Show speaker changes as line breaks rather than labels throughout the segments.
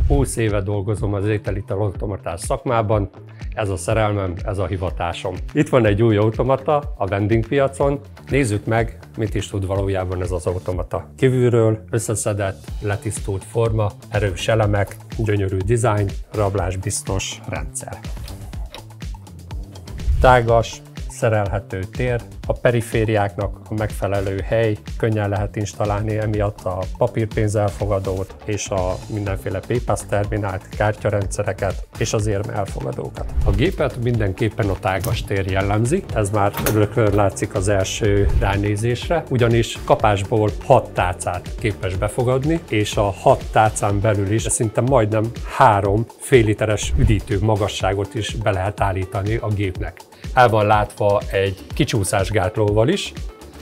20 éve dolgozom az étel-ital automatás szakmában, ez a szerelmem, ez a hivatásom. Itt van egy új automata a vendingpiacon, nézzük meg, mit is tud valójában ez az automata. Kívülről összeszedett, letisztult forma, erős elemek, gyönyörű dizájn, rablásbiztos rendszer. Tágas, szerelhető tér, a perifériáknak a megfelelő hely, könnyen lehet installálni emiatt a papírpénzelfogadót és a mindenféle PayPass terminált, kártyarendszereket és az érm elfogadókat. A gépet mindenképpen a tágas tér jellemzi, ez már rögtön látszik az első ránézésre, ugyanis kapásból 6 tálcát képes befogadni, és a 6 tálcán belül is szinte majdnem 3 fél literes üdítő magasságot is be lehet állítani a gépnek. El van látva egy kicsúszásgátlóval is,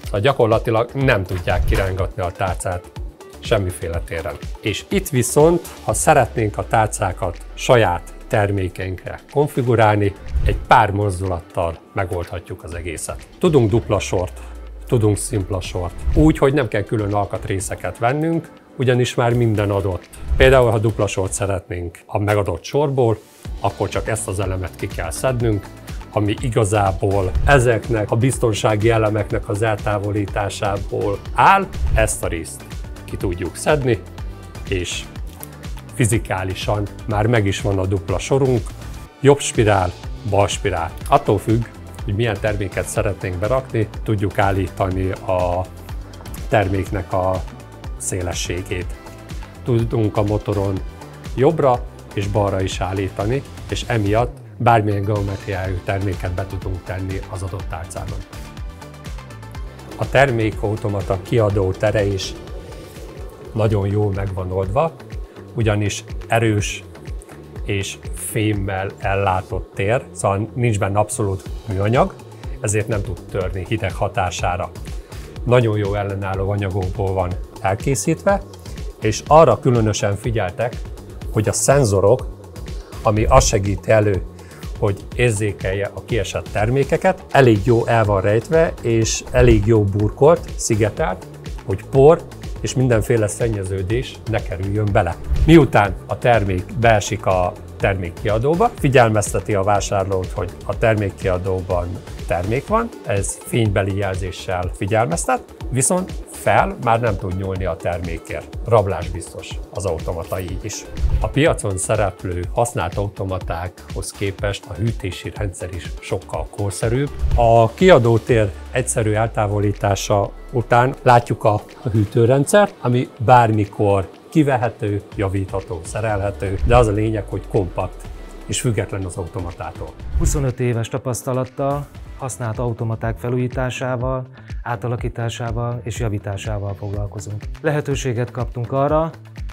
szóval gyakorlatilag nem tudják kirángatni a tálcát semmiféle téren. És itt viszont, ha szeretnénk a tálcákat saját termékeinkre konfigurálni, egy pár mozdulattal megoldhatjuk az egészet. Tudunk dupla sort, tudunk szimpla sort, úgy, hogy nem kell külön alkatrészeket vennünk, ugyanis már minden adott. Például, ha dupla sort szeretnénk a megadott sorból, akkor csak ezt az elemet ki kell szednünk, ami igazából ezeknek a biztonsági elemeknek az eltávolításából áll, ezt a részt ki tudjuk szedni, és fizikálisan már meg is van a dupla sorunk, jobb spirál, bal spirál. Attól függ, hogy milyen terméket szeretnénk berakni, tudjuk állítani a terméknek a szélességét. Tudunk a motoron jobbra és balra is állítani, és emiatt bármilyen geometriájú terméket be tudunk tenni az adott tálcában. A termékautomata kiadó tere is nagyon jól meg van oldva, ugyanis erős és fémmel ellátott tér, szóval nincs benne abszolút műanyag, ezért nem tud törni hideg hatására. Nagyon jó ellenálló anyagokból van elkészítve, és arra különösen figyeltek, hogy a szenzorok, ami azt segíti elő, hogy érzékelje a kiesett termékeket, elég jó el van rejtve, és elég jó burkolt, szigetelt, hogy por és mindenféle szennyeződés ne kerüljön bele. Miután a termék beesik a termékkiadóba, figyelmezteti a vásárlót, hogy a termékkiadóban termék van, ez fénybeli jelzéssel figyelmeztet, viszont fel már nem tud nyúlni a termékért. Rablásbiztos az automata így is. A piacon szereplő használt automatákhoz képest a hűtési rendszer is sokkal korszerűbb. A kiadótér egyszerű eltávolítása után látjuk a hűtőrendszert, ami bármikor kivehető, javítható, szerelhető, de az a lényeg, hogy kompakt és független az automatától.
25 éves tapasztalattal használt automaták felújításával, átalakításával és javításával foglalkozunk. Lehetőséget kaptunk arra,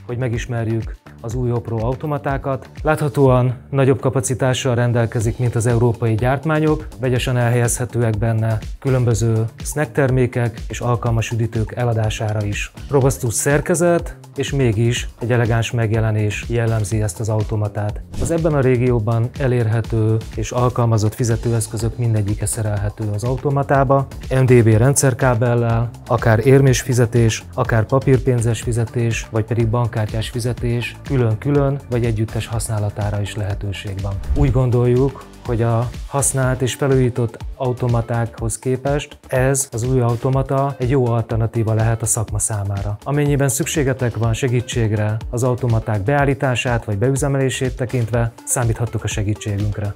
hogy megismerjük az új Opro automatákat. Láthatóan nagyobb kapacitással rendelkezik, mint az európai gyártmányok, vegyesen elhelyezhetőek benne különböző snack termékek és alkalmas üdítők eladására is. Robusztus szerkezet és mégis egy elegáns megjelenés jellemzi ezt az automatát. Az ebben a régióban elérhető és alkalmazott fizetőeszközök mindegyike szerelhető az automatába, MDB rendszerkábellel, akár érmés fizetés, akár papírpénzes fizetés, vagy pedig bankkártyás fizetés külön-külön vagy együttes használatára is lehetőség van. Úgy gondoljuk, hogy a használt és felújított automatákhoz képest ez az új automata egy jó alternatíva lehet a szakma számára. Amennyiben szükségetek van segítségre az automaták beállítását vagy beüzemelését tekintve, számíthattok a segítségünkre.